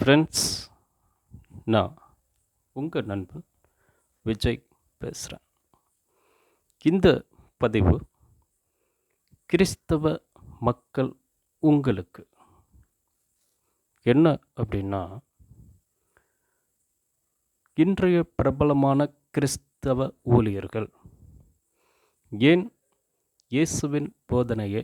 Friends, நான் உங்கள் நண்பன் விஜய் பேசுகிறேன். இந்த பதிவு கிறிஸ்தவ மக்கள் உங்களுக்கு என்ன அப்படின்னா, இன்றைய பிரபலமான கிறிஸ்தவ ஊழியர்கள் ஏன் இயேசுவின் போதனையை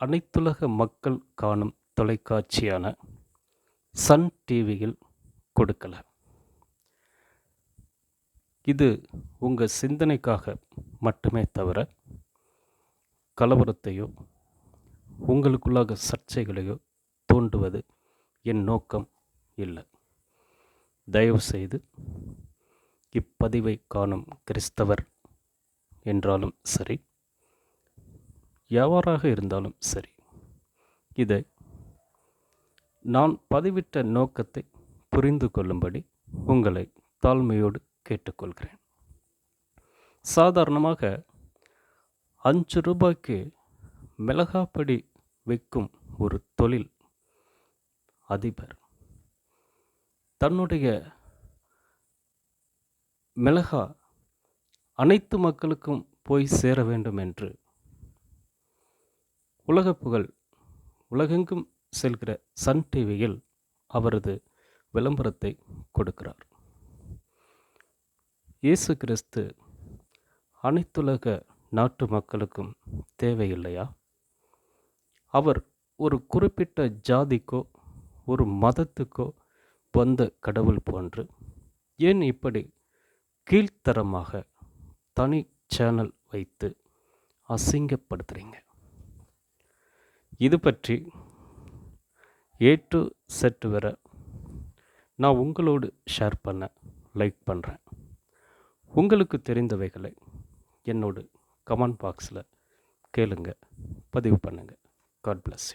அனைத்துலக மக்கள் காணும் தொலைக்காட்சியான சன் டிவியில் கொடுக்கல. இது உங்கள் சிந்தனைக்காக மட்டுமே தவிர கலவரத்தையோ உங்களுக்குள்ளாக சர்ச்சைகளையோ தூண்டுவது என் நோக்கம் இல்லை. தயவுசெய்து இப்பதிவை காணும் கிறிஸ்தவர் என்றாலும் சரி, யாராக இருந்தாலும் சரி, இதை நான் பதிவிட்ட நோக்கத்தை புரிந்து கொள்ளும்படி உங்களை தாழ்மையோடு கேட்டுக்கொள்கிறேன். சாதாரணமாக 5 ரூபாய்க்கு மிளகாப்பொடி விற்கும் ஒரு தொழில் அதிபர் தன்னுடைய மிளகா அனைத்து மக்களுக்கும் போய் சேர வேண்டும் என்று உலகெங்கும் செல்கிற சன் டிவியில் அவரது விளம்பரத்தை கொடுக்கிறார். இயேசு கிறிஸ்து அனைத்துலக நாட்டு மக்களுக்கும் தேவையில்லையா? அவர் ஒரு குறிப்பிட்ட ஜாதிக்கோ ஒரு மதத்துக்கோ வந்த கடவுள் போன்று ஏன் இப்படி கீழ்த்தரமாக தனி சேனல் வைத்து அசிங்கப்படுத்துகிறீங்க? இது பற்றி A to Z வர நான் உங்களோடு ஷேர் பண்ண லைக் பண்ணுறேன். உங்களுக்கு தெரிந்தவைகளை என்னோடு கமெண்ட் பாக்ஸில் கேளுங்க, பதிவு பண்ணுங்கள். God bless you.